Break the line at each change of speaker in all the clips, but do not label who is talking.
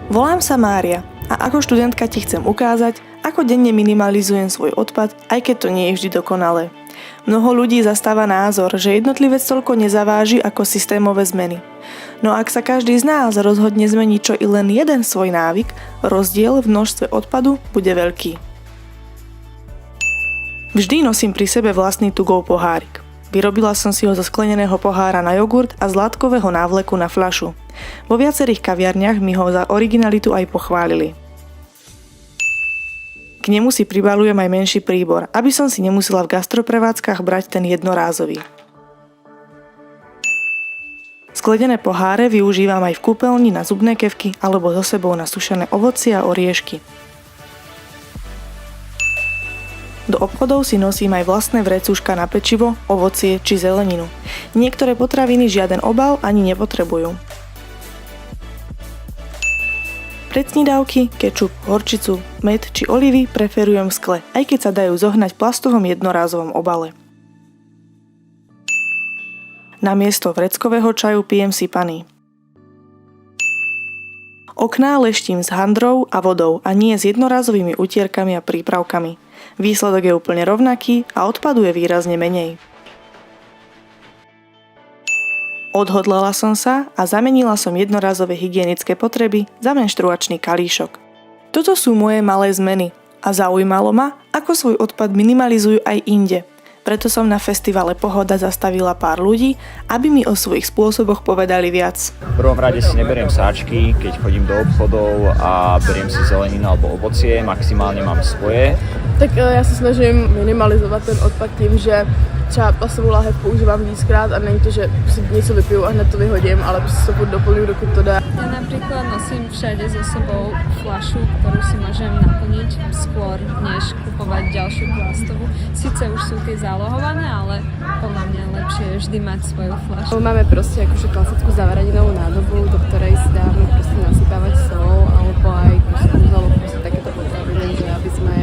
Volám sa Mária a ako študentka ti chcem ukázať, ako denne minimalizujem svoj odpad, aj keď to nie je vždy dokonalé. Mnoho ľudí zastáva názor, že jednotlivec toľko nezaváži ako systémové zmeny. No ak sa každý z nás rozhodne zmeniť čo i len jeden svoj návyk, rozdiel v množstve odpadu bude veľký. Vždy nosím pri sebe vlastný to-go pohárik. Vyrobila som si ho zo skleneného pohára na jogurt a z látkového návleku na fľašu. Vo viacerých kaviarniach mi ho za originalitu aj pochválili. K nemu si pribaľujem aj menší príbor, aby som si nemusela v gastroprevádzkach brať ten jednorázový. Sklenené poháre využívam aj v kúpeľni na zubné kefky alebo so sebou na sušené ovocie a oriešky. Do obchodov si nosím aj vlastné vrecúška na pečivo, ovocie či zeleninu. Niektoré potraviny žiaden obal ani nepotrebujú. Pred snidávky, kečup, horčicu, med či olivy preferujem v skle, aj keď sa dajú zohnať v plastovom jednorázovom obale. Namiesto vreckového čaju pijem sypaný. Okná leštím s handrou a vodou a nie s jednorázovými utierkami a prípravkami. Výsledok je úplne rovnaký a odpadu je výrazne menej. Odhodlala som sa a zamenila som jednorázové hygienické potreby za menštruačný kalíšok. Toto sú moje malé zmeny a zaujímalo ma, ako svoj odpad minimalizujú aj inde. Preto som na festivale Pohoda zastavila pár ľudí, aby mi o svojich spôsoboch povedali viac.
V prvom rade si neberiem sáčky, keď chodím do obchodov a beriem si zeleninu alebo ovocie, maximálne mám svoje.
Tak já se snažím minimalizovat ten odpad tím, že třeba plastovou láhev používám víckrát a není to, že si něco vypiju a hned to vyhodím, ale prostě to furt doplňuji, dokud to dá.
Ja napríklad nosím všade so sebou fľašu, ktorú si môžem naplniť skôr, než kupovať ďalšiu plastovú. Sice už sú tie zálohované, ale podľa mňa lepšie je vždy mať svoju fľašu.
Máme prostě jakože klasickú zavaradinovú nádobu, do ktorej si dáme prostě nasypávať sol, alebo aj kúzalo, prostě takéto potraviny, že aby sme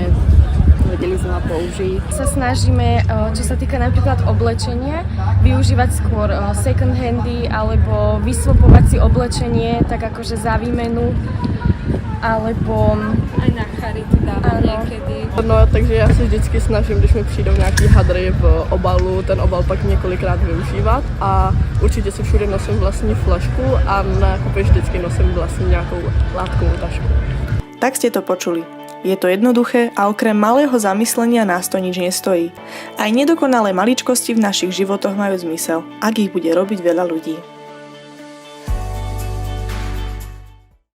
vedeli znova použiť. Sa snažíme, čo sa týka napríklad oblečenia, využívať skôr second handy alebo vysvopovať si oblečenie tak akože za výmenu, alebo
Aj na charitu dávam niekedy.
No, takže já se vždycky snažím, když mi přijdou nějaký hadry v obalu, ten obal pak několikrát využívat a určitě si všude nosím vlastní flašku a na nákupy vždycky nosím vlastní nějakou látkovou tašku.
Tak ste to počuli. Je to jednoduché a okrem malého zamyslenia nás to nič nestojí. Aj nedokonalé maličkosti v našich životoch majú zmysel, ak ich bude robiť veľa ľudí.